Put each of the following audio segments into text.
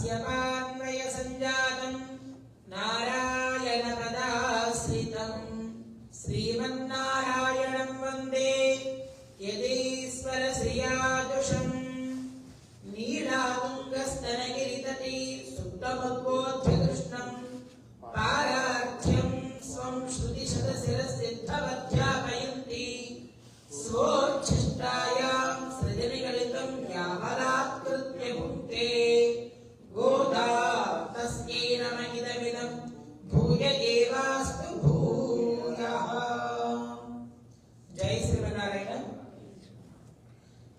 कास्यपान्वय संजातं नारायण पदाश्रितं श्रीमन्नारायणं वन्दे यदीश्वर श्रियाजुषं नीलातुङ्गस्तनगिरितटी सुप्तमुद्बोध्य कृष्णं पारार्थ्यं स्वं श्रुतिशतशिरसिद्धवध्यापयन्ति स्वोच्छिष्टायां सृजनिगलितं यावदात्कृत्य भुङ्क्ते गोदा तस्यै नमः इदमिदं भूय एवास्तु भूयः। जय श्रीमन्नारायण।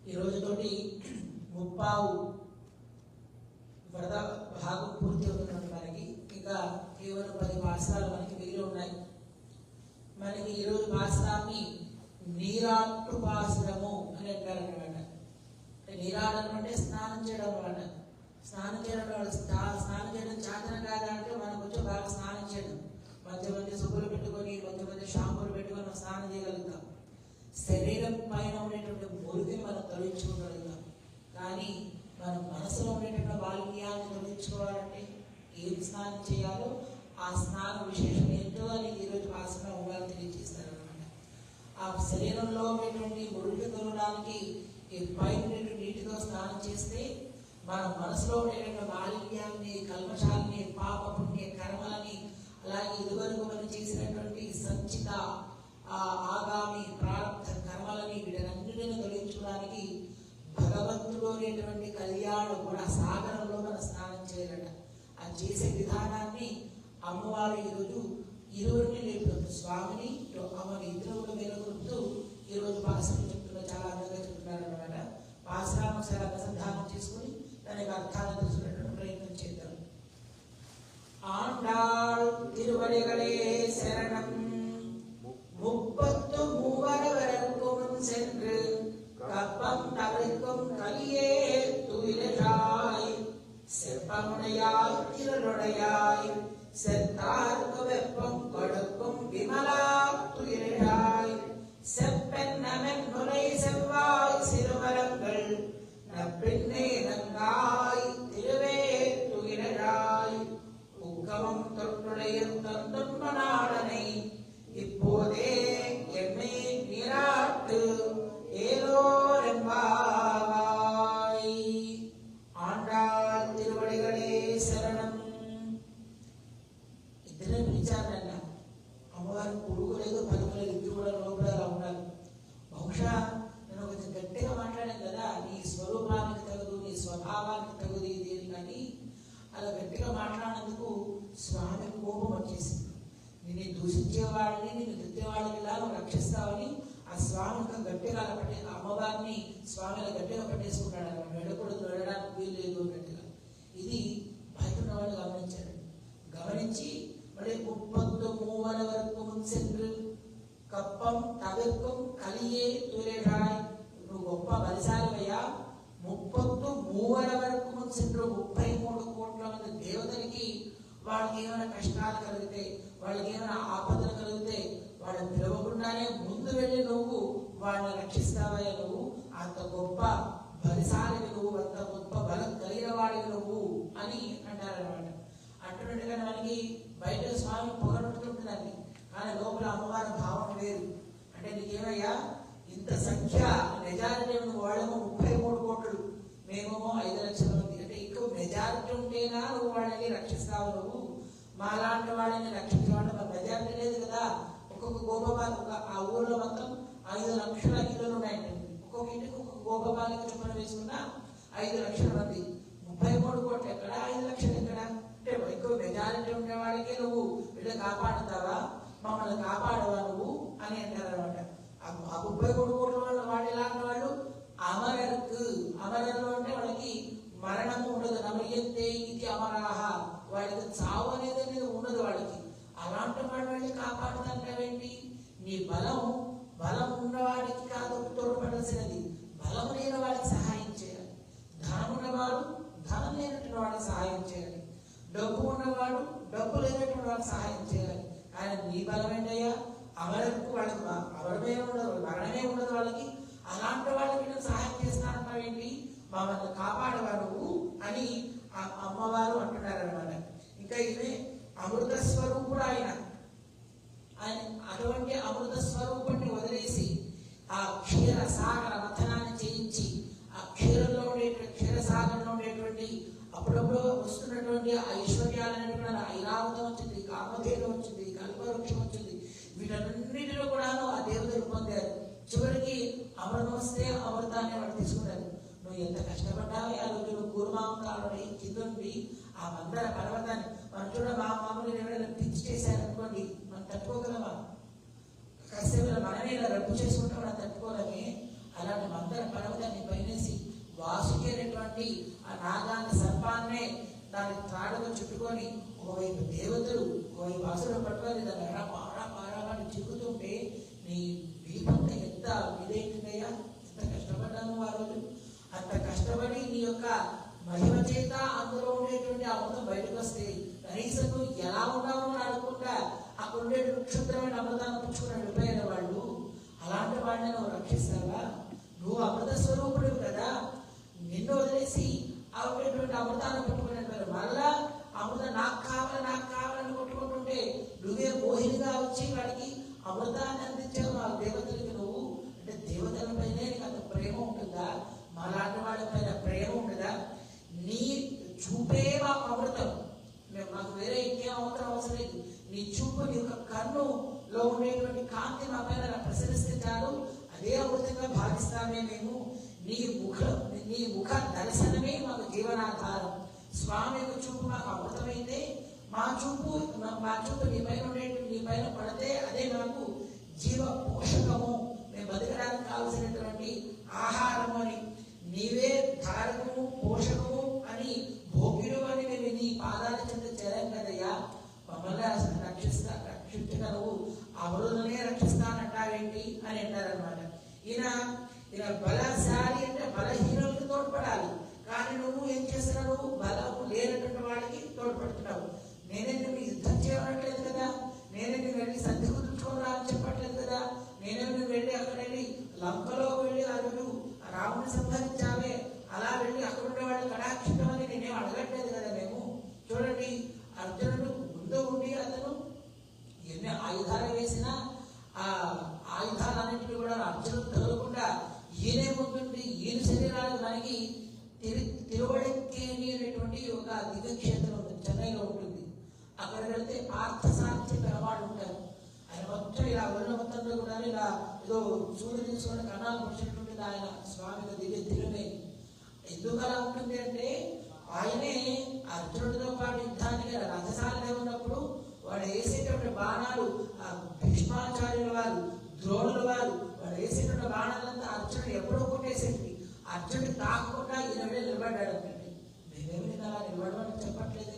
ఈ రోజుతోటి ముప్పావు వ్రత భాగం పూర్తి అవుతున్నట్టు మనకి ఇంకా కేవలం 10 పాఠశాలలు మనకి మిగిలి ఉన్నాయి. మనకి ఈరోజు పాఠశాలని నీరాట్టుపాసనము అని అంటారన్నమాట. నీరాడడం అంటే స్నానం చేయడం అన్నమాట. స్నానం చేయడం స్నానం చేయడం చేతన కాదంటే మనం కొంచెం బాగా స్నానం చేయడం, మధ్య మధ్య సబ్బులు పెట్టుకొని మధ్య మధ్య షాంపూలు పెట్టుకొని మనం స్నానం చేయగలుగుతాం. శరీరం పైన ఉండేటువంటి మురికిని మనం తొలగించుకోగలుగుతాం. కానీ మనం మనసులో ఉండేటువంటి బాల్యాన్ని తొలగించుకోవాలంటే ఏం స్నానం చేయాలో ఆ స్నాన విశేషం ఏంటో అని ఈరోజు పాసన ఉండాలని తెలియజేస్తారనమాట. ఆ శరీరంలో ఉండేటువంటి మురికి తొలగడానికి పైన నీటితో స్నానం చేస్తే మన మనసులో ఉండేటువంటి మాలిన్యాన్ని, కల్మషాలని, పాప పుణ్య కర్మలని, అలాగే ఇదివరకు మనం చేసినటువంటి సంచిత ఆగామి ప్రారంభ కర్మలని వీటన్నిటిని తొలగించడానికి భగవంతుడు అనేటువంటి కళ్యాణ గుణ సాగరంలో మనం స్నానం చేయాలట. అది చేసే విధానాన్ని అమ్మవారు ఈరోజు ఇరువురిని లేపుతుంది. స్వామిని అమ్మని ఇద్దరు మేలుకొలుపుతూ ఈరోజు పాసన చెప్తున్నా, చాలా అందంగా చెప్తున్నారు అనమాట. పాసనాన్ని ఒకసారి అనుసంధానం చేసుకుని దానికి అర్థాన్ని తెలుసుకునేటువంటి ప్రయత్నం చేద్దాం. ఆండాళ్ తిరువడిగలే శరణం முப்பத்து மூவரவர்க்கும் சென்று கப்பம் தவிர்க்கும் கலியே துயிலாய் செப்பமுடையாய் திரளுடையாய் செத்தார்க்கு வெப்பம் கொடுக்கும் விமலா துயிலாய் செப்பென்னமென் முறை செவ்வாய் சிறுமரங்கள் நப்பின்னே நங்காய் திருவே துயிலாய் உக்கமம் தொற்றுடைய தொண்டும்பனாடனை இப்போதே என்னை நீராட்டு ஏலோரெம்பாவாய். ఆండాళ్ తిరువడిగలే శరణం. ఇద్దరే పిలిచారన్న. అమ్మవారికి కొడుకులేదు, పలుకులేదు, ఇద్దరు కూడా లోపల అలా ఉన్నారు. బహుశా నేను కొంచెం గట్టిగా మాట్లాడాను కదా, నీ స్వరూపానికి తగదు, నీ స్వభావానికి తగదు ఇది కానీ అలా గట్టిగా మాట్లాడినందుకు స్వామి కోపం వచ్చేసింది. నిన్ను దూషించేవాడిని, నిన్ను తిట్టేవాడిని ఇలా రక్షిస్తావని ఆ స్వామి గట్టిగా అమ్మవారిని స్వామిని గట్టిగా పట్టేసుకున్నాడు అన్నమాట. వెళ్ళకూడదు, వెళ్ళడానికి వీలు లేదు అన్నట్టుగా. ఇది బయట ఉన్న వాళ్ళు గమనించాడు. గమనించి మళ్ళీ 33 వరకు ముంచెండ్రు కప్పం తవిర్కం కలియే తూరేడాయ్. నువ్వు గొప్ప బలిశాలివయ్యా. 33 వరకు ముంచెండ్రు 33 కోట్ల మంది దేవతలకి వాళ్ళకి ఏమైనా కష్టాలు కలిగితే, వాళ్ళకి ఏమైనా ఆపదలు కలిగితే వాళ్ళని పిలవకుండానే ముందు వెళ్ళి నువ్వు వాళ్ళని రక్షిస్తావయ్యా. నువ్వు అంత గొప్ప బలిశాలివి, నువ్వు అంత గొప్ప బలం కలిగిన వాడివి నువ్వు అని అంటారనమాట. అంటున్నట్టుగా మనకి బయట స్వామి పొగడుతుంటుందండి, కానీ లోపల అమ్మవారి భావన వేరు. అంటే నీకేమయ్యా ఇంత సంఖ్య మెజారిటీ నువ్వు వాళ్ళేమో 33 కోట్లు, మేమేమో 5 లక్షల మంది. అంటే ఎక్కువ మెజారిటీ ఉంటేనా నువ్వు వాళ్ళని రక్షిస్తావు. నువ్వు మాలాంటి వాళ్ళని రక్షించాలంటే మన మెజారిటీ లేదు కదా. ఒక్కొక్క గోపబాలిక ఆ ఊర్లో మొత్తం 5 లక్షల ఇళ్ళు ఉన్నాయండి. ఒక్కొక్క ఇంటికి ఒక్కొక్క గోపబాలిక చొప్పున వేసుకున్న 5 లక్షల మంది. 33 కోట్లు ఎక్కడ, 5 లక్షలు ఎక్కడ? అంటే ఎక్కువ మెజారిటీ ఉండే వాడికి నువ్వు వీళ్ళని కాపాడుతావా, మమ్మల్ని కాపాడవా నువ్వు అని అంటారనమాట. ఆ 33 కోట్ల వాళ్ళు వాళ్ళు ఎలాంటి వాళ్ళు? అమరర్కు. అమరర్లు అంటే వాళ్ళకి మరణము ఉండదు. నమయంతే ఇది అమరాహ, వాళ్ళకి చావు అనేది ఉండదు వాళ్ళకి. అలాంటి వాడు వెళ్ళి కాపాడుతాంటావేంటి? నీ బలం ఉన్నవాడికి కాదు తోడ్పడాల్సినది, బలం లేని వాడికి సహాయం చేయాలి. ధనం ఉన్నవాడు ధనం లేనటువంటి వాడికి సహాయం చేయాలి. డబ్బు ఉన్నవాడు డబ్బు లేనటువంటి వాడికి సహాయం చేయాలి. కానీ నీ బలం ఏంటయ్యా? అమరకు వాళ్ళకి అమరమే ఉండదు, మరణమే ఉండదు వాళ్ళకి. అలాంటి వాళ్ళకి నేను సహాయం చేస్తానంటావేంటి? మమ్మల్ని కాపాడవా నువ్వు అని ఆ అమ్మవారు అంటున్నారు అనమాట. ఇంకా ఇవే అమృత స్వరూపుడు ఆయన. అటువంటి అమృత స్వరూపుడిని వదిలేసి ఆ క్షీర సాగర మథనాన్ని చేయించి ఆ క్షీరంలో క్షీరసాగరంలో ఉండేటువంటి అప్పుడప్పుడు వస్తున్నటువంటి ఆ ఐశ్వర్యాలన్నింటిలో ఐరావతం వచ్చింది, కామధేను వచ్చింది, కల్పవృక్షం వచ్చింది. వీటన్నిటిలో కూడా ఆ దేవతలు పొందారు. చివరికి అమృతం వస్తే అమృతాన్ని వాడు తీసుకున్నారు. నువ్వు ఎంత కష్టపడ్డావు ఆ రోజు. నువ్వు కూర్మాంకాలని కిందుండి ఆ మందర పర్వతాన్ని మనం చూడ మామూలు ఎవరైనా పిచ్చి చేశారనుకోండి, మనం తట్టుకోగలమా? కాసేపు మనమే ఇలా రద్దు చేసుకుంటాం, మనం తట్టుకోలేమే. అలాంటి మందర పర్వతాన్ని పైనేసి వాసుకి అనేటువంటి ఆ నాగాన్ని సర్పాన్నే దాని తాడుగా చుట్టుకొని ఒకవైపు దేవతలు ఒకవైపు అసులు పట్టుకొని దాన్ని పారాపారాన్ని చిక్కుతుంటే నీ వీపంత ఎంత ఇదేంటిదయ్యా, ఎంత కష్టపడ్డాను ఆ రోజు. అంత కష్టపడి నీ యొక్క మహిమ చేత అందులో ఉండేటువంటి అమృతం బయటకు వస్తే కనీసం నువ్వు ఎలా ఉన్నావో అనుకుంటా అక్కడ ఉండే క్షుద్రమైన అమృతాన్ని పుచ్చుకుని వెళ్ళిపోయిన వాళ్ళు. అలాంటి వాళ్ళని నువ్వు రక్షిస్తావా? నువ్వు అమృత స్వరూపుడు కదా. నిన్ను వదిలేసి ఆ ఉండేటువంటి అమృతాన్ని పట్టుకుని వెళ్ళారు. మళ్ళా అమృతం నాకు కావాలని కొట్టుకుంటుంటే నువ్వే మోహినిగా వచ్చి వాడికి అమృతాన్ని అందించావు ఆ దేవతలకి. నువ్వు అంటే దేవతల పైన నీకు అంత ప్రేమ ఉంటుందా? మాలాంటి వాళ్ళ పైన ప్రేమ ఉండదా? నీ చూపే మాకు అమృతం. మాకు వేరే ఇంకేం అవసరం లేదు. నీ చూపు, నీ యొక్క కన్నులో ఉండేటువంటి కాంతి మా పైన ప్రసరిస్తే చాలు, అదే అమృతంగా భావిస్తామే మేము. నీ ముఖ దర్శనమే మాకు జీవనాధారం. స్వామి యొక్క చూపు మాకు అమృతమైతే మా చూపు నీ పైన ఉండేటువంటి నీ పైన పడితే అదే మాకు జీవ పోషకము, మేము బతకడానికి కావలసినటువంటి ఆహారము అని. నీవే ధారకము పోషకము అని భోగ్యుడు అని మేము నీ పాదాల చెంత చేరాం కదయ్యా. మమ్మల్ని రక్షించగలవు, అమరులనే రక్షిస్తానంటావేంటి అని అంటారనమాట. ఈయన బలశాలి అంటే బలహీనులకు తోడ్పడాలి, కానీ నువ్వు ఏం చేస్తున్నావు? బలము లేనటువంటి వాళ్ళకి తోడ్పడుతున్నావు. నేనే నువ్వు యుద్ధం చేయనట్లేదు కదా, నేనే నువ్వు వెళ్ళి సంధి కుదుర్చుకోవాలా అని చెప్పట్లేదు కదా, నేనే నువ్వు వెళ్ళి అక్కడ వెళ్ళి లంకలో వెళ్ళి ఆ రోజు రాముని సంహరించావే, అలా వెళ్ళి అక్కడ ఉండే వాళ్ళు కటాక్షించమని నేనేం అడగట్లేదు కదా మేము. చూడండి, అర్జునుడు ముందు ఉండి అతను ఎన్ని ఆయుధాలు వేసినా ఆ ఆయుధాలన్నింటినీ కూడా అర్జునుడు తగలకుండా ఈయనే ముందుండి ఈయన శరీరాలు మనకి తిరువడెక్కేని అనేటువంటి ఒక దివ్యక్షేత్రం ఉంది, చెన్నైలో ఉంటుంది. అక్కడ వెళ్తే పార్థసారథి పెరవాళ్ళు ఉంటారు. ఆయన మొత్తం ఇలా ఒళ్ళ మొత్తంలో కూడా ఇలా ఏదో చూడు తీసుకుని కన్నాలు పుడిచినటువంటిది ఆయన స్వామి దివ్య తిరుమే. ఎందుకు అలా ఉంటుంది అంటే ఆయనే అర్జునుడితో పాటు యుద్ధానికి రథసారథి ఉన్నప్పుడు వాడు వేసేటువంటి బాణాలు భీష్మాచార్యుల వారు, ద్రోణుల వారు వాడు వేసేటువంటి బాణాలంతా అర్జునుడు ఎప్పుడో కొట్టేసేది. అర్జునుడు తాకుండా ఈయన వెళ్ళి నిలబడ్డాడు అంటే మేమేమి అలా నిలబడమని చెప్పట్లేదు.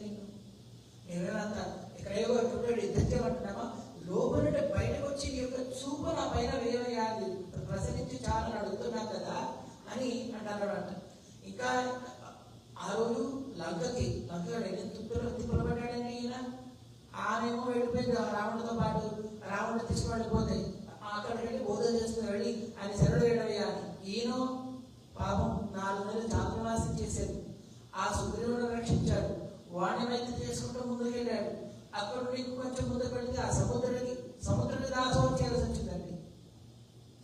మేమేమంతా ఇక్కడేవో చూడండి యుద్ధం చేయమంటున్నామా? లోపల బయటకు వచ్చి నీ యొక్క చూపు నా పైన వేయాలి ప్రసరించి చాలా అడుగుతున్నా కదా అని అంటారనమాట. ఇంకా ఆ రోజు లంకకి తిప్పబడ్డాడని ఈయన ఆమెమో వెళ్ళిపోయింది రావణుడితో పాటు. రావణుడు తీసుకువెళ్ళిపోతే అక్కడికి వెళ్ళి బోధన చేసుకుని వెళ్ళి ఆయన శరణు వేయడమయ్యాలి. ఈయన పాపం 4 నెలలు చాతుర్మాసం చేశాడు. ఆ సుగ్రీవుడు రక్షించాడు. వాణ్ణి మైత్రి చేసుకుంటూ ముందుకు వెళ్ళాడు. అక్కడ నుండి కొంచెం ముందుకు వెళితే ఆ సముద్రుడికి దాసోహం చేయాల్సి వచ్చిందండి.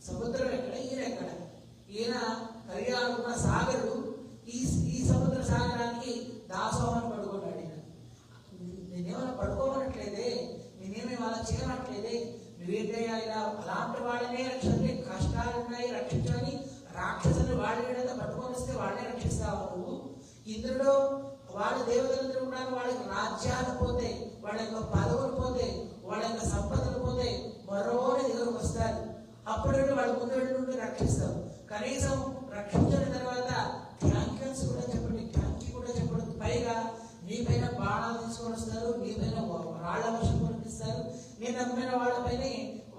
సముద్రం ఎక్కడ, ఈయన ఎక్కడ? ఈయన కరియాడుకున్న సాగరుడు ఈ సముద్ర సాగరానికి దాసోహాన్ని పడుకున్నాడు. ఈయన నేనేమైనా పడుకోవట్లేదే, నేనేమి అలా చేయనట్లేదే, నువ్వేంటయ్యా ఇలా అలాంటి వాళ్ళనే రక్షించే కష్టాలు ఉన్నాయి రక్షించని రాక్షసుని వాళ్ళని పట్టుకొని వస్తే వాళ్ళనే రక్షిస్తావు నువ్వు. ఇంద్రుడు వాళ్ళ దేవతలందరూ కూడా వాళ్ళకి రాజ్యాలు పోతే, వాళ్ళ యొక్క పదవులు పోతే, వాళ్ళ యొక్క సంపదలు పోతే మరోని దగ్గరకు వస్తారు. అప్పుడు వాళ్ళ ముందు వెళ్ళి రక్షిస్తావు. కనీసం రక్షించిన తర్వాత థ్యాంక్స్ కూడా చెప్పండి, థ్యాంక్ యూ కూడా చెప్పండి. పైగా నీ పైన బాణాలు తీసుకొని వస్తారు, నీ పైన రాళ్ల వర్షం కురిపిస్తారు. నేను నమ్మిన వాళ్ళపైన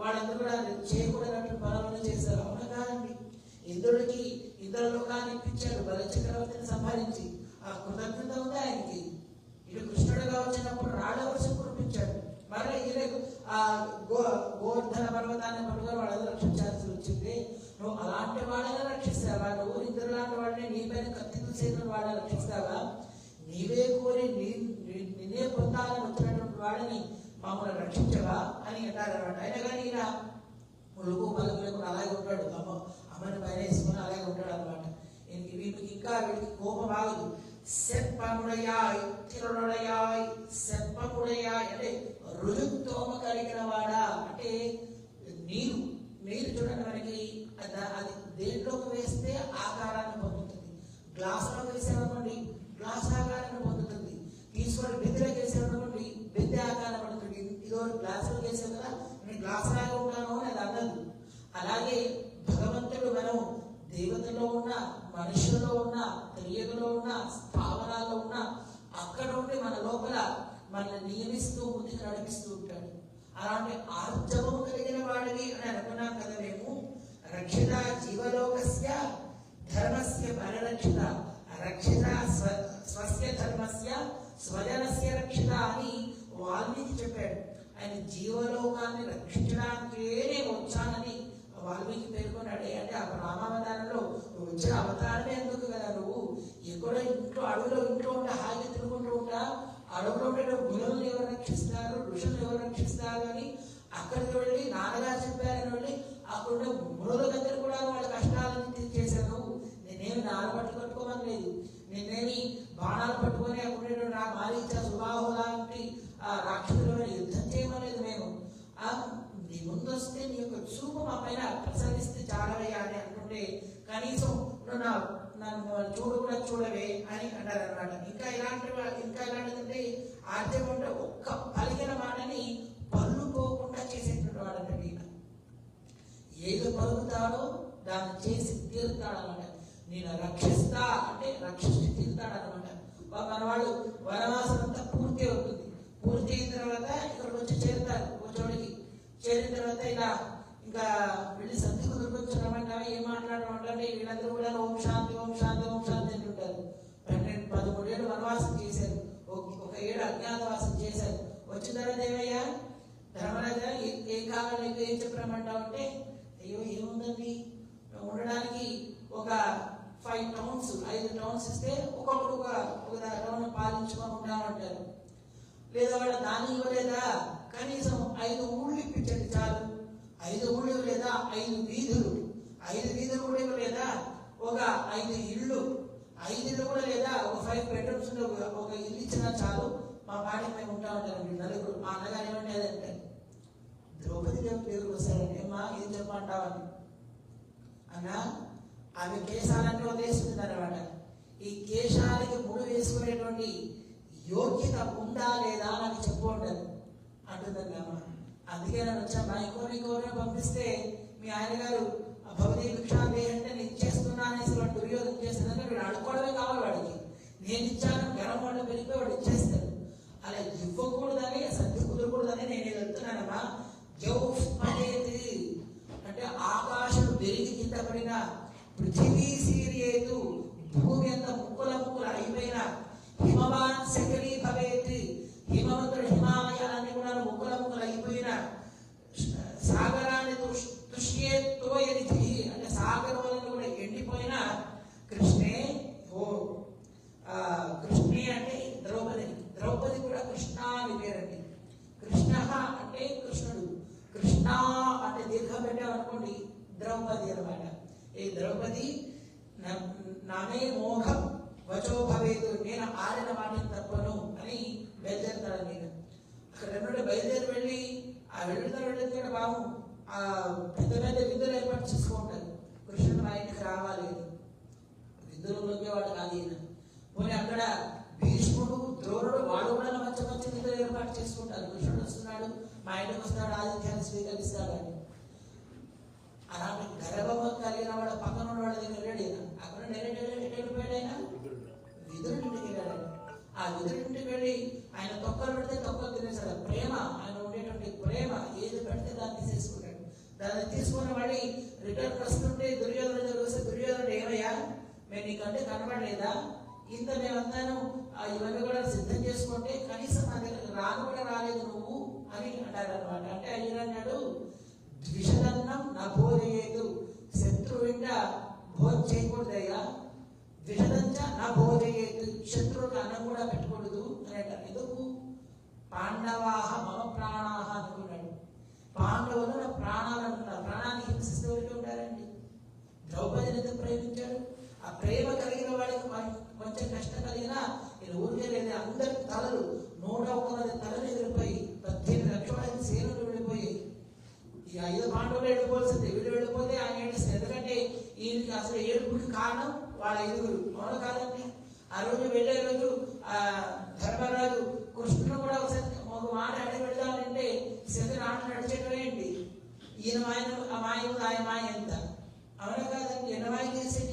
వాళ్ళందరూ కూడా చేయకూడనట్టు పనులను చేస్తారు. అవునా కాదండి? ఇంద్రుడికి ఇంద్రలోకాన్ని ఇప్పించాడు బలచక్రవర్తిని సంహరించి. ఆ కృతజ్ఞత ఉంది ఆయనకి. ఇటు కృష్ణుడుగా వచ్చినప్పుడు రాళ్ల వర్షం కురిపించాడు. మళ్ళీ ఈయనకు ఆ గోవర్ధన పర్వతాన్ని పట్టుకొని వాళ్ళని రక్షించాల్సి వచ్చింది. నువ్వు అలాంటి వాళ్ళని రక్షిస్తావా? నువ్వు ఇంద్రులాంటి వాళ్ళని నీ పైన కత్తి దూసేసిన వాళ్ళని రక్షిస్తావా? నీవే మమ్మల్ని రక్షించవా అని అంటారనమాట. అయినా కానీ ఈయన ములుగు పలుకు లేకుండా అలాగే ఉంటాడు, అమ్మని పైన వేసుకుని అలాగే ఉంటాడు అనమాట. వీడికి వీడికి కోపం ఆగదు. సెప్పముడయాయ్ తిరుడయాయ్ సెప్పముడయాయ్ అంటే రుజుతోమ కలిగిన వాడా అంటే నీరు చూడండి మనకి అది దేంట్లోకి వేస్తే ఆకారాన్ని పొందుతుంది. గ్లాసులోకి వేసామనుకోండి గ్లాస్ ఆకారాన్ని పొందుతుంది. తీసుకొని బిందెలోకి వేసామనుకోండి బిందె ఆకారం పడుతుంది. ఇదో గ్లాసులో వేసాం కదా నేను గ్లాస్ లాగా ఉంటాను అని అది అన్నది. అలాగే భగవంతుడు మనం దేవతలో ఉన్న మనుషులలో ఉన్న క్రియలో ఉన్న స్థావరాల్లో ఉన్న అక్కడ ఉండి మన లోపల మనల్ని నియమిస్తూ ముందుకు నడిపిస్తూ ఉంటాడు. అలాంటి ఆర్జవము కలిగిన వాడివి అని అనుకున్నాం కదా మేము. రక్షిత జీవలోకస్య ధర్మస్య పరిరక్షిత రక్షిత స్వస్య ధర్మస్య స్వజనస్య రక్షిత అని వాల్మీకి చెప్పాడు. ఆయన జీవలోకాన్ని రక్షించడానికే నేను వచ్చానని వాల్మీకి పేర్కొన్నాడు. అంటే ఆ రామావతారంలో వచ్చిన అవతారమే ఎందుకు కదా, నువ్వు ఎక్కడో ఇంట్లో ఇంట్లో ఉంటే హాయిగా తిరుగుకుంటూ ఉంటా, అడవులో ఉంటే గురువులు ఎవరు రక్షిస్తారు, ఋషులు ఎవరు రక్షిస్తారు అని అక్కడికి వెళ్ళి నాన్నగారు చెప్పారని వెళ్ళి అక్కడ మునుల దగ్గర కూడా వాళ్ళ కష్టాలను తీర్చేశాను. నేనేమి నాన్న పట్టు కట్టుకోమని లేదు, నేనేమి బాణాలు పట్టుకొని అక్కడ నా మారీచ సుబాహు లాంటి రాక్షసుల యుద్ధం చేయమలేదు. మేము నీ ముందు వస్తే నీ యొక్క చూపు మా పైన ప్రసరిస్తే చాలవయ్యా అని అనుకుంటే కనీసం నన్ను చూడు కూడా చూడవే అని అంటారనమాట. ఇంకా ఇలాంటిదంటే ఆర్జవం అంటే ఒక్క పలికిన మాటని పళ్ళు పోకుండా చేసేటువంటి వాడు అంటే ఏదో పలుకుతాడో దాన్ని చేసి తీరుతాడనమాట. నేను రక్షిస్తా అంటే రక్షించి తీరుతాడనమాట. మనవాడు వనవాసం అంతా పూర్తి అవుతుంది. పూర్తి అయిన తర్వాత ఇక్కడికి వచ్చి చేరుతారు. చోటికి చేరిన తర్వాత ఇలా ఇంకా వెళ్ళి సర్ది కుదురుకొచ్చారమంటా ఏం మాట్లాడమంటే వీళ్ళందరూ కూడా ఓం శాంతి ఓం శాంతి ఓం శాంతి అంటుంటారు. 13 ఏళ్ళు వనవాసం చేశారు, ఒక ఏడు అజ్ఞాతవాసం చేశారు. వచ్చిన తర్వాత ఏమయ్యా ధర్మరాజా ఏం కావాలి నీకు, ఏం చెప్పమంటావు అంటే అయ్యో ఏముందండి ఉండడానికి ఒక 5 towns ఇస్తే ఒక్కొక్కరు ఒక టౌన్ పాలించుకొని ఉంటామంటారు. లేదా వాళ్ళ దాన్ని ఇవ్వలేదా కనీసం 5 ఊళ్ళు ఇప్పించండి చాలు. 5 ఊళ్ళు ఇవ్వలేదా 5 వీధులు కూడా ఇవ్వలేదా ఒక 5 ఇళ్ళు, 5 ఇళ్ళు కూడా లేదా ఒక 5 bedrooms ఒక ఇల్లు ఇచ్చినా చాలు, మా పాడి మేము ఉంటా ఉంటారు నలుగురు. మా అన్నగారు ఏమంటే అదంటే ద్రౌపది దేవుడు వస్తారండి అమ్మా ఏం చెప్పమంటావని అన్న ఆమె కేశాలన్నీ వదిలేస్తుంది అనమాట. ఈ కేశాలకి ముడి వేసుకునేటువంటి యోగ్యత ఉందా లేదా అని చెప్పు ఉంటారు అంటుందండి అమ్మ. అందుకే నేను వచ్చాను. ఇంకోనే పంపిస్తే మీ ఆయన గారు భవదీ భిక్షాంతి అంటే నేను ఇచ్చేస్తున్నా అనేసి వాడు దుర్యోధన చేస్తుందంటే వీడు అడుకోవడమే కావాలి వాడికి. నేను ఇచ్చాను గరం వాళ్ళు పెరిగిపోయి వాడు ఇచ్చేస్తాడు. అలా ఇవ్వకూడదని సర్ది కుదరకూడదని నేను వెళ్తున్నానమ్మా. జౌఫ్మనేది అంటే ఆకాశం పెరిగి కింద పడిన పృథివీ సీరియదు భూమి అంత ముక్కుల అయిపోయిన హిమవాన్ శకలీ భవేత్ హిమవంతుడు హిమాలయాలన్నీ కూడా ముక్కుల అయిపోయిన సాగరాన్ని తుష్యేత్తోయనిధి అంటే సాగరాలను కూడా ఎండిపోయిన కృష్ణే కృష్ణే అంటే ద్రౌపది కూడా కృష్ణ అని పేరండి. కృష్ణ అంటే కృష్ణుడు, కృష్ణ అంటే దీర్ఘం పెట్టామనుకోండి ద్రౌపది అనమాట. ఈ ద్రౌపది నామే మోహం వచో భవేదు నేను ఆడిన మాటను తప్పను అని బయలుదేరుతాడు. నేను అక్కడ బయలుదేరి వెళ్ళి ఆ వెళ్ళిన బాబు ఆ పెద్ద విందులు ఏర్పాటు చేసుకుంటారు. కృష్ణుడు మా ఇంటికి రావాలి, విందులలోకి వాడు కాదు ఈయన. పోనీ అక్కడ భీష్ముడు ద్రోణుడు వాడు కూడా మంచి విందులు ఏర్పాటు చేసుకుంటారు. కృష్ణుడు వస్తున్నాడు మా ఇంటికి వస్తాడు ఆతిథ్యాన్ని స్వీకరిస్తాడు అని. అలాంటి గర్భము కలిగిన వాడు పక్కన ఉన్నవాడి దగ్గర వెళ్ళాడు. అక్కడ వెళ్ళిపోయాడైనా విదురుడింటికి వెళ్ళాడు. ఆ విదురుడింటికి వెళ్ళి ఆయన తొక్కలు పెడితే తొక్కలు తినేసాడు. ప్రేమ ఆయన ఉండేటువంటి ప్రేమ ఏది పెడితే దాన్ని తీసేసుకుంటాడు. దాన్ని తీసుకుని మళ్ళీ రిటర్న్ వస్తుంటే దుర్యోధన వస్తే దుర్యోధనుడు ఏమయ్యా మేము నీకంటే కనబడలేదా, ఇంత మేమంతాను ఇవన్నీ కూడా సిద్ధం చేసుకుంటే కనీసం నా దగ్గర కూడా రాలేదు నువ్వు అని అంటారనమాట. అంటే ఆయన అన్నాడు ద్విషదన్నం నా భోజయేదు శత్రువింట భోజనం చేయకూడదయ్యా, ద్విషదంచ నా భోజయేదు శత్రువుకి అన్నం కూడా పెట్టకూడదు అని అంటారు. ఎందుకు పాండవాహ మమ ప్రాణా పాండవులు నా ప్రాణాలు అంటున్నారు. ప్రాణాన్ని హింసిస్తూ ఉంటారండి. ద్రౌపదిని ఎందుకు ప్రేమించాడు? ఆ ప్రేమ కలిగిన వాడికి కొంచెం కష్టం కలిగినా నేను ఊరికే లేదు. అందరి తలలు 101 తలలు ఎదిరిపోయి 18 లక్షల సేనలు వెళ్ళిపోయి ఈ 5 పాండవులు వెళ్ళిపోవాల్సింది. వీళ్ళు వెళ్ళిపోతే ఆయన ఏడుస్తుంది. ఎందుకంటే ఈయనకి అసలు ఏడుపుకి కారణం వాళ్ళ 5గురు. అవును కాదండి? ఆ రోజు వెళ్ళే రోజు ధర్మరాజు కృష్ణుడు కూడా ఒక మాట అడిగి వెళ్దామంటే శని ఆట నడిచేటండి. ఈయన మాయన ఆ మాయ ఆయన మాయ ఎంత అవునా కాదండి? ఎన్న మాయ చేసేది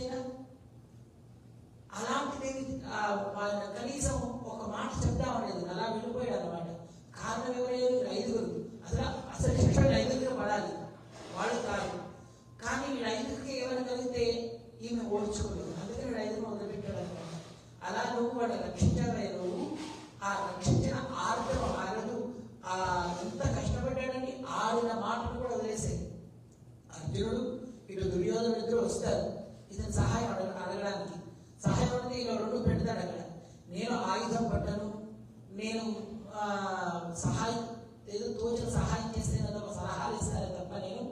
అలాంటిది కనీసం ఒక మాట చెప్దామనేది అలా వెళ్ళిపోయాడు అనమాట. కారణం ఎవరైనా 5గురు. అసలు శిక్షణ 5గురు పడాలి, వాళ్ళు కాదు. కానీ వీళ్ళు 5గురికి ఏమైనా కలిగితే ఈమె ఓడ్చుకోలేదు. అందుకని వీళ్ళు 5గురు మొదలుపెట్టాడు అనమాట. అలా నువ్వు వాడు రక్షించావే. నువ్వు ఆ రక్షించిన ఆర్డర్ ఆరదు. ఎంత కష్టపడ్డాడని ఆడిన మాటలు కూడా వదిలేసేది. అర్జునుడు ఇటు దుర్యోధనుడు ఇద్దరు వస్తారు ఇతను సహాయం అడగడానికి. సహాయం అంటే ఇలా 2 పెడతాడు అక్కడ. నేను ఆయుధం పట్టను, నేను సహాయం ఏదో తోచిన సహాయం చేస్తే ఒక సలహాలు ఇస్తారే తప్ప నేను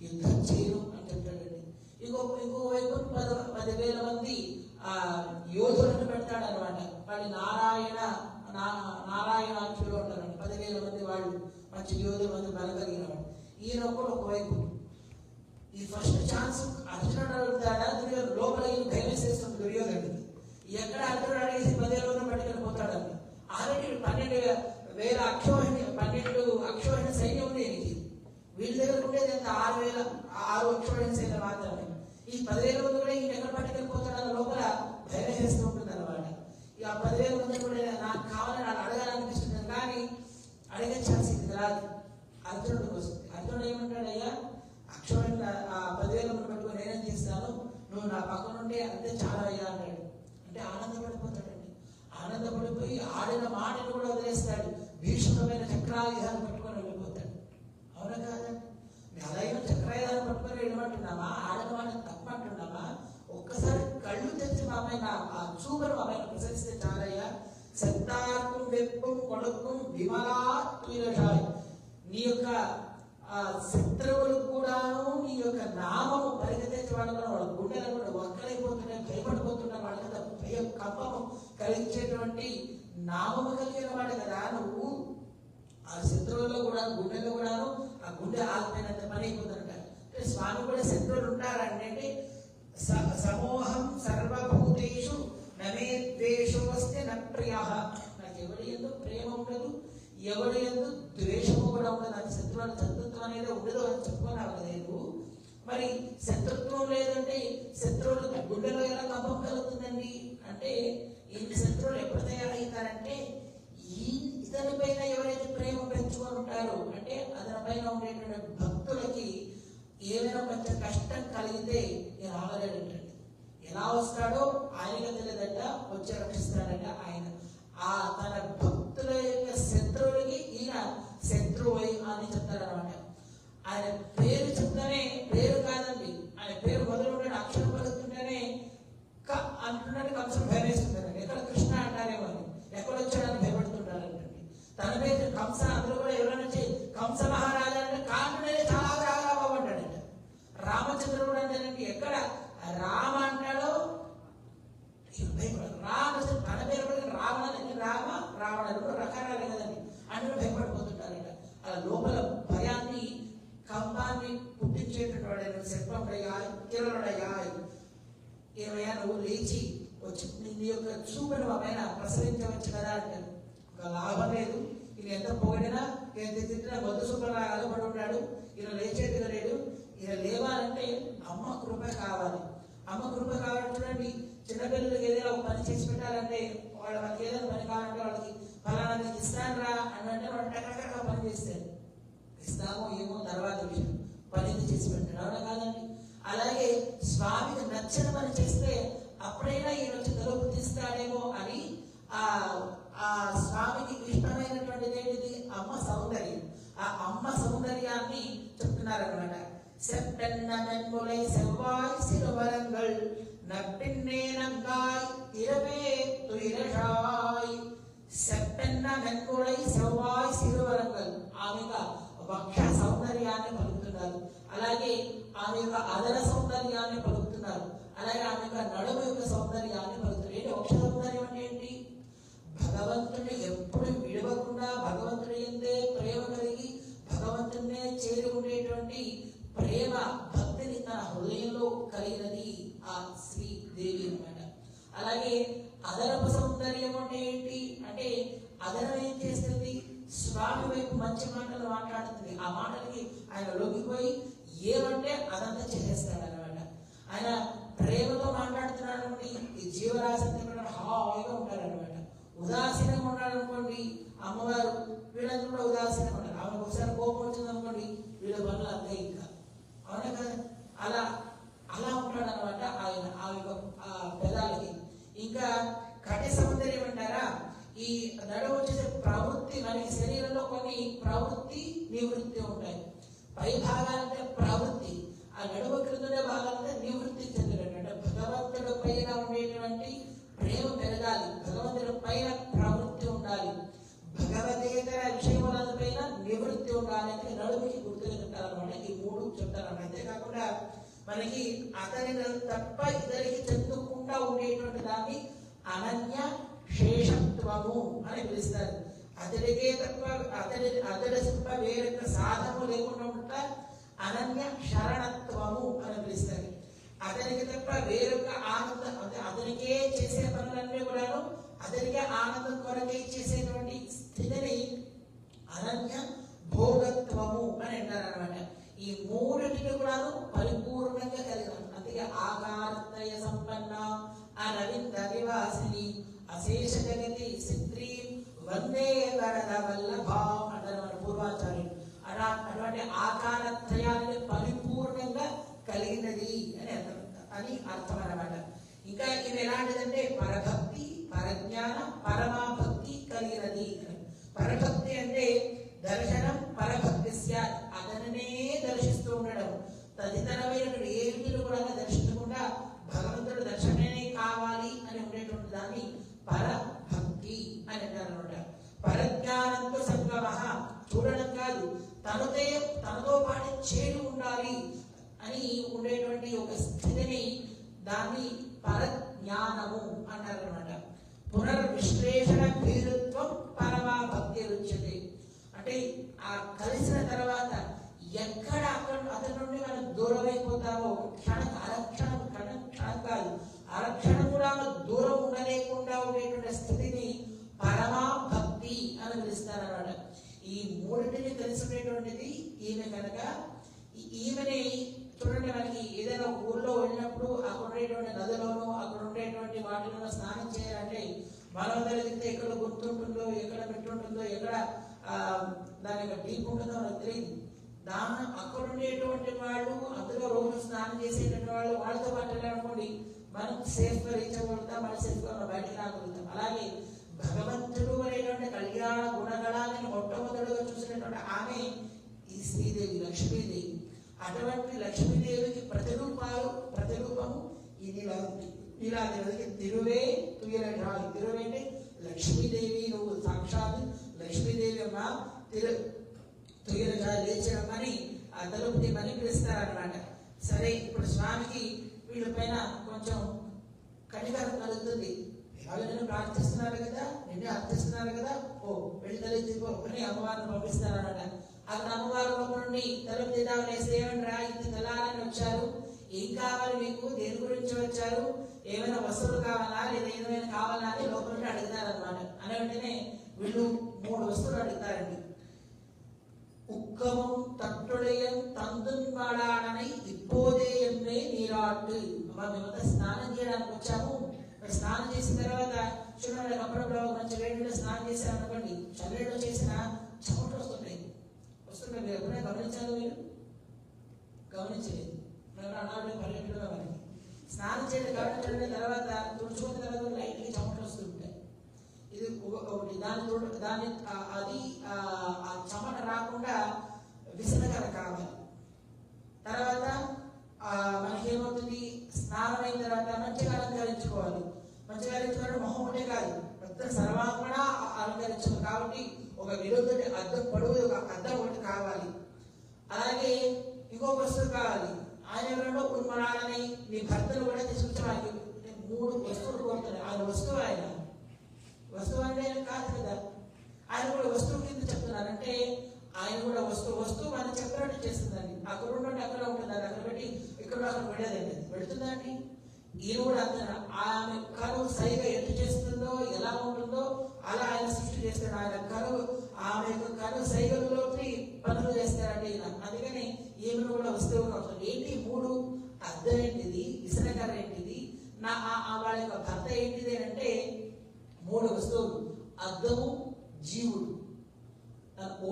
యుద్ధం చేయను అని చెప్తాడండి. ఇంకోవైపు 10,000 మంది యోధులను పెడతాడు అనమాట. వాళ్ళు నారాయణాక్షులు ఉంటారండి. 10,000 మంది వాళ్ళు మంచి యోధుల మంది బలం కలిగిన వాళ్ళు. ఈయన ఒకవైపు ఈ ఫస్ట్ ఛాన్స్ అర్జునుడు అడుగుతాడా దుర్యోధను లోపల భయం చేస్తుంది దుర్యోధనుడికి. ఎక్కడ అర్జునుడు అడిగేసి 10,000 పట్టుకెళ్ళిపోతాడని. ఆల్రెడీ 12,000 అక్షోహిణ సైన్యం ఉంది ఈయనకి. వీళ్ళ దగ్గర ఉండేది ఎంత 6 అక్షోహిణ సైన్యం మాత్రమే. ఈ 10,000 మంది కూడా ఈయన ఎక్కడ పట్టుకెళ్ళిపోతాడని లోపల భయం చేస్తూ ఉంటుంది అనమాట. ఇక 10,000 మంది కూడా నాకు కావాలని నాకు అడగాలనిపిస్తుంది కానీ అడిగే ఛాన్స్ ఇది రాదు. అర్జునుడికి వస్తుంది. అర్జునుడు ఏమంటాడయ్యా, అక్షోహిణ 10,000 మంది పట్టుకుని నేనేం చేస్తాను, నువ్వు నా పక్కన ఉంటే అంతే చాలా అయ్యా అన్నాడు. అంటే ఆనందపడిపోతాడండి. ఆనందపడిపోయి ఆడిన మాటను కూడా వదిలేస్తాడు. భీషణమైన చక్రాయుధాలు పట్టుకొని వెళ్ళిపోతాడు. అవునా కాదండి? అలాగే చక్రాయుధాలు పట్టుకొని వెళ్ళమంటున్నామా? ఆడిన మాట తప్పంటున్నామా? ఒక్కసారి కళ్ళు తెచ్చి మా పైన ఆ చూపరు మా పైన ప్రశంసిస్తే చాలయ్యా. సత్తార్కం వెప్పం కొడుకం విమలా తుయిలషాయ్. నీ యొక్క శత్రువులు కూడాను నీ యొక్క నామము పరిగెత్తే వాడు కూడా వాళ్ళ గుండెలు కూడా ఒక్కరైపోతున్నాయి, భయపడిపోతున్నారు. వాళ్ళ భయం కంపము కలిగించేటువంటి నామము కలిగిన వాడు కదా నువ్వు. ఆ శత్రువుల్లో కూడా గుండెల్లో కూడాను ఆ గుండె ఆగిపోయినంత పని అయిపోతుందంట. స్వామి కూడా శత్రువులు ఉంటారంటే సమూహం సర్వభూతేషు నమే ద్వేషో వస్తే న ప్రియ. నాకు ఎవరి ఎందుకు ప్రేమ ఉండదు, ఎవరి ఎందుకు ద్వేషము కూడా ఉండదు. నాకు శత్రుత్వం అనేది ఉండదు అని చెప్పుకున్నావు లేదు. మరి శత్రుత్వం లేదంటే శత్రువులు గుండెలో ఎలా కంపం కలుగుతుందండి అంటే ఈ శత్రువులు ఎప్పుడు తయారవుతారంటే ఇతని పైన ఎవరైతే ప్రేమ పెంచుకొని ఉంటారో అంటే అతని పైన ఉండేటువంటి భక్తులకి ఏమైనా కొంచెం కష్టం కలిగితే నేను ఆగలేడంటండి. ఎలా వస్తాడో ఆయనగా తెలియదంట, వచ్చి రక్షిస్తాడంట ఆయన. తన భక్తుల యొక్క శత్రువులకి ఈయన శత్రువు అని చెప్తారనమాట. ఆయన పేరు చెప్తానే, పేరు కాదండి, ఆయన పేరు మొదలు అక్షరం పలుకుతుంటేనే క అంటున్నాడు. కంసం భయం వేస్తుంటారండి. ఎక్కడ కృష్ణ అంటారేమో అని, ఎక్కడ వచ్చాడని భయపడుతుంటారంటండి. తన పేరు కంస. అందులో కూడా ఎవరైనా వచ్చి కంస మహారాజా అంటే కాంటునే చాలా రాఘబాబు అంటాడంట. రామచంద్రుడు అంటేనండి ఎక్కడ రామ అంటాడో రామచంద్ర తన పేరు కూడా రావణ 2 రకాలే కదండి. అందులో భయపడిపోతుంటారంట. అలా లోపల భయాన్ని కంపాన్ని పుట్టించేటువంటి వాడు శత్రుడయ్యా, కిరణుడయ్యా, ఏమయ్యా నువ్వు లేచి వచ్చి నీ యొక్క చూపును మా పైన ప్రసరించవచ్చు కదా అంటారు. ఒక లాభం లేదు. ఈయన ఎంత పొగిడినా ఎంత తిట్టినా మొదటి సూపర్లా అలపడి ఉంటాడు. ఈయన లేచేట్టుగా లేడు. ఈయన లేవాలంటే అమ్మ కృప కావాలి. అమ్మ కృప కావాలంటే చూడండి, చిన్నపిల్లలకి ఏదైనా ఒక పని చేసి పెట్టాలంటే వాళ్ళకి ఏదైనా పని కావాలంటే వాళ్ళకి ఫలానా ఇస్తాను రా అని అంటే వాళ్ళు టక్కగా పని చేస్తారు. ఇస్తామో ఏమో తర్వాత విషయం, పని చేసి పెట్టాడు. అవునా కాదండి? అలాగే స్వామికి నచ్చిన పని చేస్తే అప్పుడైనా ఈయన వచ్చి తలుపుతిస్తాడేమో అని ఆ స్వామికి ఇష్టమైనటువంటిది ఏంటిది? అమ్మ సౌందర్యం. ఆ అమ్మ సౌందర్యాన్ని చెప్తున్నారనమాట. செப்பென்ன மென்முலை செவ்வாய் சிறுவரங்கள் நப்பின்னே நங்காய் இரவே துயிரஷாய். செப்பென்ன மென்முலை செவ்வாய் சிறுவரங்கள். ఆమెగా వక్ష సౌందర్యం సౌందర్యాన్ని పలుకుతున్నారు, అలాగే ఆమె యొక్క అదర సౌందర్యాన్ని పలుకుతున్నారు, అలాగే ఆమె యొక్క నడుము యొక్క సౌందర్యాన్ని పలుకుతున్నారు. ఏంటి వక్ష సౌందర్యం అంటే ఏంటి? భగవంతుని ఎప్పుడు విడవకుండా భగవంతుడి ఎందే ప్రేమ కలిగి భగవంతునే చేరి ఉండేటువంటి ప్రేమ భక్తిని తన హృదయంలో కలిగినది ఆ శ్రీదేవి అన్నమాట. అలాగే అదరపు సౌందర్యం అంటే ఏంటి అంటే అదరం ఏం చేస్తుంది? స్వామి వైపు మంచి మాటలు మాట్లాడుతుంది. ఆ మాటలకి ఆయన లొంగిపోయి ఏమంటే అదంతా చేసేస్తాడు అనమాట. ఆయన ప్రేమతో మాట్లాడుతున్నాడు అనుకోండి, ఈ జీవరాశి కూడా హాయిగా ఉంటారు అనమాట. ఉదాసీనంగా ఉన్నాడు అనుకోండి అమ్మవారు, వీళ్ళందరూ కూడా ఉదాసీనంగా ఉంటారు. ఆమెకు ఒకసారి కోపం వచ్చింది అనుకోండి, వీళ్ళ పనులు అంతే ఇంకా, అవునా కదా? అలా అలా ఉంటాడు అనమాట ఆయన ఆ పెదాలకి. ఇంకా కటి సౌందర్యం అంటారా? ఈ నడుము వచ్చేసి ప్రవృత్తి, మనకి శరీరంలో కొన్ని ప్రవృత్తి నివృత్తి ఉంటాయి. పై భాగాలంటే ప్రవృత్తి, ఆ నడుము క్రింద భాగాలంటే నివృత్తి చెందడం. అంటే భగవంతుడి పైన ఉండేటువంటి ప్రేమ పెరగాలి, భగవంతుడి పైన ప్రవృత్తి ఉండాలి, భగవదేతర విషయములపైన నివృత్తి ఉండాలి అంటే నడుముకి గుర్తుగా చెప్తారనమాట. ఈ మూడు చెప్తారన్నమాట. అంతేకాకుండా మనకి అతని తప్ప ఇతరికి చెందుకుండా ఉండేటువంటి దాన్ని అనన్య శేషత్వము అని పిలుస్తారు. అతడికే తప్ప అతడి తప్ప వేరొక సాధనము లేకుండా ఉంటా అనన్య శరణత్వము అని పిలుస్తారు. అతనికి తప్ప వేరొక ఆనందం, అంటే అతనికే చేసే పనులన్నీ కూడాను అతనికే ఆనందం కొరకే చేసేటువంటి స్థితిని అనన్య భోగత్వము అని అంటారు అనమాట. ఈ మూడింటిని కూడాను పరిపూర్ణంగా కలిగిన, అందుకే ఆకారత్రయ సంపన్న అరవింద నివాసిని అశేష జగతి సిద్ధ్రీ వందే వరద వల్లభాం అంటారు మన పూర్వాచార్యులు. అటువంటి ఆకారత్రయాన్ని పరిపూర్ణంగా కలిగినది అని అర్థం అన్నమాట. ఇంకా ఇది ఎలాంటిదంటే పరభక్తి, పరజ్ఞాన, పరమాభక్తి కలిగినది. పరభక్తి అంటే దర్శనం పరభక్తి స్యాత్, అతనినే దర్శిస్తూ ఉండడం, తదితరమైనటువంటి ఏమిటిని కూడా దర్శించకుండా భగవంతుడు దర్శనమే కావాలి అని ఉండేటువంటి దాన్ని పరభక్తి అని అంటారు అనమాట. పరజ్ఞానంతో సంగమ, చూడడం కాదు, తనతో పాటు చేరి ఉండాలి అని ఉండేటువంటి ఒక స్థితిని దాన్ని పరజ్ఞానము అంటారు అనమాట. పునర్విశ్లేషణ భీరుత్వం పరమా భక్తి రుచ్యతే. అంటే ఆ కలిసిన తర్వాత ఎక్కడ అతని నుండి మనం దూరం అయిపోతామో అరక్షణం కాదు, అరక్షణం కూడా దూరం ఉండలేకుండా ఉండేటువంటి స్థితిని పరమా భక్తి అని పిలుస్తారు అనమాట. ఈ మూడింటిని తెలుసుకునేటువంటిది ఈమె కనుక. ఈమెని చూడండి, మనకి ఏదైనా ఊర్లో వెళ్ళినప్పుడు అక్కడ ఉండేటువంటి నదిలోనూ అక్కడ ఉండేటువంటి వాటిలో స్నానం చేయాలంటే మనం తెలిగితే ఎక్కడ గుర్తుంటుందో, ఎక్కడ పెట్టుంటుందో, ఎక్కడ దాని యొక్క డీప్ ఉంటుందో మనకు తెలియదు. అక్కడ ఉండేటువంటి వాళ్ళు, అందులో రోజు స్నానం చేసేటువంటి వాళ్ళు, వాళ్ళతో పాటు అనుకోండి మనం సేఫ్ గా రీచ్ అవ్వగలుగుతాం, మన సేఫ్ గా బయటకు రాగలుగుతాం. అలాగే భగవంతుడు అనేటువంటి కళ్యాణ గుణగణాలను మొట్టమొదటిగా చూసినటువంటి ఆమె ఈ శ్రీదేవి, లక్ష్మీదేవి. అటువంటి లక్ష్మీదేవికి ప్రతిరూపము ఈ నీలాదేవికి తిరువే తుయలరాలి. తిరువే అంటే లక్ష్మీదేవి, నువ్వు సాక్షాత్ లక్ష్మీదేవి అమ్మ, తుయలరా లేచమని ఆ తలుపుని మని పిలుస్తారనమాట. సరే, ఇప్పుడు స్వామికి వీళ్ళ పైన కొంచెం కనికరం కలుగుతుంది. వాళ్ళని ప్రార్థిస్తున్నారు కదా, నిన్నే అర్థిస్తున్నారు కదా, ఓ వెళ్ళి తల్లిపో అని అమ్మవారిని పంపిస్తారన్నమాట. అక్కడ అమ్మవారి లోపల నుండి తలుపు తీద్దామని వేస్తే ఏమంటారా, ఇంత తెల్లారని వచ్చారు, ఏం కావాలి మీకు, దేని గురించి వచ్చారు, ఏమైనా వస్తువులు కావాలా లేదా ఏమైనా కావాలా అని లోపల నుండి అడుగుతారనమాట. అనే వెంటనే వీళ్ళు 3 వస్తువులు అడుగుతారండి. ఉక్కమం తట్టుడయం తందున్వాడానని ఇప్పోదే ఎన్నే నీరాటు. మేమంతా స్నానం చేయడానికి వచ్చాము, స్నానం చేసిన తర్వాత చూడండి అప్పుడప్పుడు మంచి వేడిలో స్నానం చేశారు అనుకోండి, చల్లడిలో చేసిన చెమటలు వస్తున్నాయి. మీరు ఎప్పుడైనా గమనించారు? మీరు గమనించలేదు. అనాడు పల్లెటూరులో మనకి స్నానం చేయడం గమనించడం తర్వాత తుడుచుకున్న తర్వాత లైట్గా చెమటలు వస్తుంటాయి. ఇది ఒకటి. దాని అది ఆ చెమట రాకుండా విసనకర కావాలి. తర్వాత మనకేమవుతుంది, స్నానం అయిన తర్వాత మంచిగా అలంకరించుకోవాలి. మంచిగా అలంకరించుకోవడం మొహం ఒకటే కాదు, మొత్తం సర్వాంగణ అలంకరించుకోవాలి. కాబట్టి ఒక విరుద్ధుడి అద్దం పొడవు ఒక అద్దం ఒకటి కావాలి. అలాగే ఇంకొక వస్తువు కావాలి. ఆయన ఎవరిలో ఉన్మలాలని నీ భర్తను కూడా తీసుకొచ్చి 3 వస్తువులు కోరుతున్నాయి. ఆయన వస్తువు, ఆయన వస్తువు అంటే కాదు కదా, ఆయన కూడా వస్తువు కింద చెప్తున్నారంటే ఆయన కూడా వస్తువు మనం చెప్పినట్టు చేస్తుందండి. అక్కడ ఉండండి, అక్కడ ఉంటుందండి, అక్కడ పెట్టి ఇక్కడ అక్కడ పెట్టేదండి, పెడుతుందండి. ఈయన కూడా అంత ఆమె కరువు సరిగా ఎటు చేస్తుందో ఎలా ఉంటుందో అలా ఆయన సృష్టి చేస్తాడు. ఆయన కరువు ఆమె యొక్క కరువు సైగలలోకి పనులు చేస్తారండి ఈయన. అందుకని ఈమెను కూడా వస్తువుగా ఉంటుంది. ఏంటి 3 అద్దం ఏంటిది, విసనకర ఏంటిది, వాళ్ళ యొక్క భర్త ఏంటిది అంటే 3 వస్తువులు. అద్దము, జీవుడు,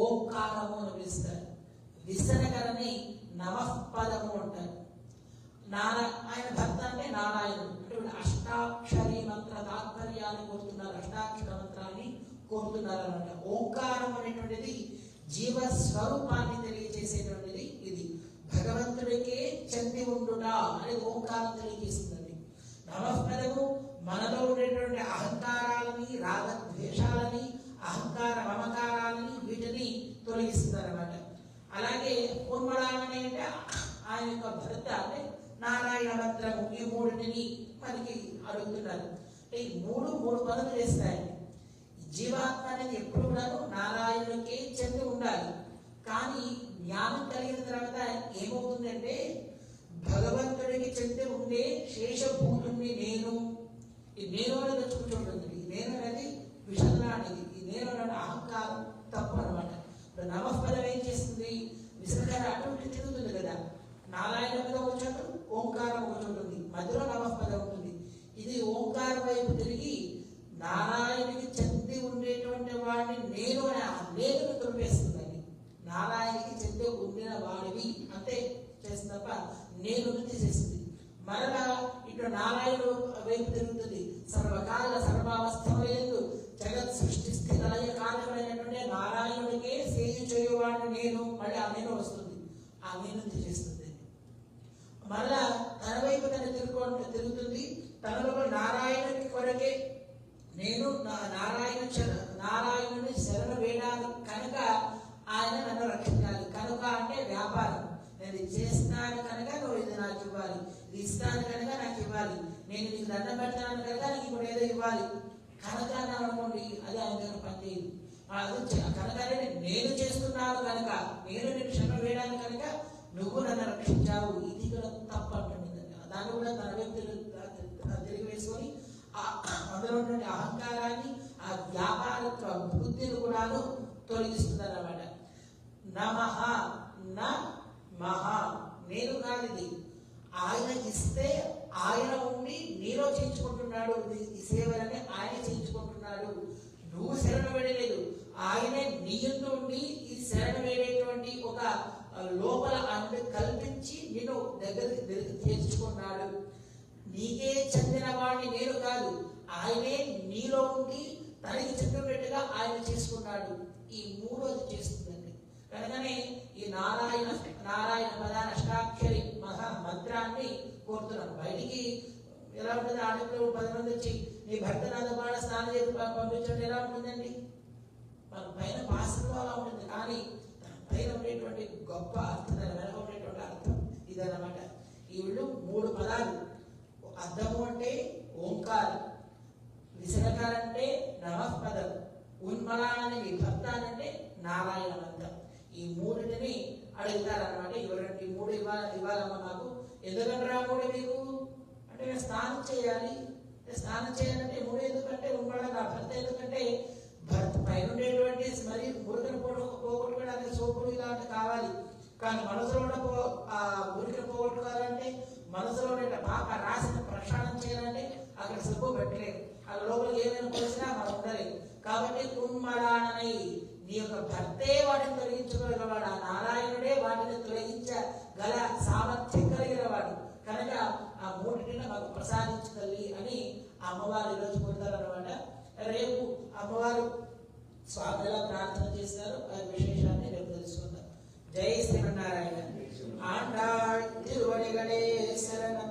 ఓంకారము అని పిలుస్తారు. విసనకరని నమఃపదము అంటారు. ఆయన భర్త అంటే నారాయణుడు. అంటే అష్టాక్షరి మంత్ర తాత్పర్యాన్ని కోరుతున్నారు, అష్టాక్షర మంత్రాన్ని కోరుతున్నారు అన్నమాట. ఓంకారం అనేటువంటిది జీవస్వరూపాన్ని తెలియజేసేటువంటిది. ఇది భగవంతుడికే చెంది ఉండుట అనేది ఓంకారం తెలియజేస్తుందండి. నమఃపదము మనలో ఉండేటువంటి అహంకారాలని, రాగద్వేషాలని, అహంకార మమకారాలని వీటిని తొలగిస్తుంది అనమాట. అలాగే ఉన్మలాలని అంటే ఆయన యొక్క భర్త అంటే నారాయణ మంత్రము. ఈ 3ని మనకి అడుగుతున్నారు. ఈ 3 పనులు చేస్తాయండి. జీవాత్మ అనేది ఎప్పుడు కూడా నారాయణుడికి చెంది ఉండాలి. కానీ జ్ఞానం కలిగిన తర్వాత ఏమవుతుందంటే భగవంతుడికి చెంది ఉండే శేషభూతుడిని నేను, ఈ నేను అనేది తెచ్చుకుంటుంటుంది. ఈ నేను అనేది విషంలాంటిది. ఈ నేను అనే అహంకారం తప్పు అనమాట. ఇప్పుడు నమఃపదం ఏం చేస్తుంది, విసర్జన అటువంటి తిరుగుతుంది కదా. నారాయణ మీద వచ్చాడు, ఓంకారం ఒకటి ఉంటుంది, మధ్యలో నమఃపదం ఉంటుంది. ఇది ఓంకారం వైపు తిరిగి నారాయణుడికి చెంది ఉండేటువంటి వాడిని నేను అనే నేను తొలిపేస్తుందండి. నారాయణకి చెంది ఉండిన వాడివి అంతే చేస్తుంది తప్ప నేను తీసేస్తుంది. మరలా ఇటు నారాయణుడు వైపు తిరుగుతుంది. సర్వకాల సర్వావస్థలందు జగత్ సృష్టి స్థితి లయ కారణమైనటువంటి నారాయణుడికే సేవ చేయువాడిని నేను, మళ్ళీ ఆ నేను వస్తుంది, ఆ నేను తీసేస్తుంది. మరలా తన వైపు తన తిరుగుతుంది. తనలో నారాయణుడి కొరకే నేను నారాయణుని శరణ వేడాలి కనుక ఆయన నన్ను రక్షించాలి. కనుక అంటే వ్యాపారం. నేను ఇది చేస్తాను కనుక నువ్వు ఇది నాకు ఇవ్వాలి, ఇది ఇస్తాను కనుక నాకు ఇవ్వాలి, నేను నీకు దండం పెడతాను కనుక నీకు ఇప్పుడు ఏదో ఇవ్వాలి. కనుక అన్నాను అనుకోండి, అది ఆయన దగ్గర పనిచేయదు. కనుక నేను చేస్తున్నాను కనుక, నేను నీకు క్షమ వేయడానికి కనుక నువ్వు నన్ను రక్షించావు, ఇది కూడా తప్పు అంటుంది. దాన్ని కూడా తన వ్యక్తులు తిరిగి వేసుకొని అందులో ఉన్నటువంటి అహంకారాన్ని, ఆ వ్యాపారత్వ బుద్ధిని కూడాను తొలగిస్తుంది అన్నమాట. నమః నమః నేను కాదు, ఇది ఆయన ఇస్తే ఆయన ఉండి నీలో చేయించుకుంటున్నాడు. ఈ సేవలని ఆయన చేయించుకుంటున్నాడు. నువ్వు శరణ వేయలేదు, ఆయనే నీ యందు ఉండి ఈ శరణ వేయటువంటి ఒక లోపల ఆయన కల్పించి నిన్ను దగ్గరికి చేర్చుకున్నాడు. నీకే చెందిన వాడిని నేను కాదు, ఆయనే నీలో ఉండి తనకి చెందినట్టుగా ఆయన చేసుకున్నాడు. ఈ 3వది చేస్తుందండి. కనుకనే ఈ నారాయణ ప్రధాన అష్టాక్షరి మహా మంత్రాన్ని కోరుతున్నాను. బయటికి ఎలా ఉంటుంది, ఆడపిల్లలు 10 మంది వచ్చి నీ భర్త నాతో పాటు స్నానం చేసి పంపించడం ఎలా ఉంటుందండి? మన పైన భాషలో అలా ఉంటుంది, కానీ పైన ఉండేటువంటి గొప్ప అర్థం, దాని వెనక ఉండేటువంటి అర్థం ఇదన్నమాట. ఈ వీళ్ళు 3 పదాలు. అర్థము అంటే ఓంకారం, విసనకారం అంటే నమఃపదం, ఉన్మలాలని భర్త అంటే నారాయణ మంత్రం. ఈ 3ని అడుగుతారన్నమాట. ఇవ్వరండి 3 ఇవ్వాలమ్మా నాకు. ఎందుకంటే రాముడు మీకు అంటే స్నానం చేయాలి. స్నానం చేయాలంటే 3 ఎందుకంటే ఉన్మల నా భర్త ఎందుకంటే భర్త పైన ఉండేటువంటి మరి మురికను పోగొట్టుకోవడానికి సోపులు ఇలాంటి కావాలి. కానీ మనసులో ఆ మురికను పోగొట్టుకోవాలంటే, మనసులో ఉండే పాప రాసిన ప్రక్షాళన చేయాలంటే అక్కడ సబ్బు పెట్టలేదు. అక్కడ లోపల ఏమైనా పోసినా మనం ఉండలేదు. కాబట్టి ఉన్మలానై నీ యొక్క భర్తే వాటిని తొలగించుకోగలవాడు. ఆ నారాయణుడే వాటిని తొలగించగల సామర్థ్యం కలిగిన వాడు కనుక ఆ 3టిని మాకు ప్రసాదించగలి అని అమ్మవారు ఈరోజు పొందాలన్నమాట. రేపు అమ్మవారు స్వామిలా ప్రార్థన చేస్తారు. ఆ విశేషాన్ని రేపు తెలుసుకుందాం. జై శ్రీమన్నారాయణ. ఆండాళ్ తిరువడిగడే శరణం.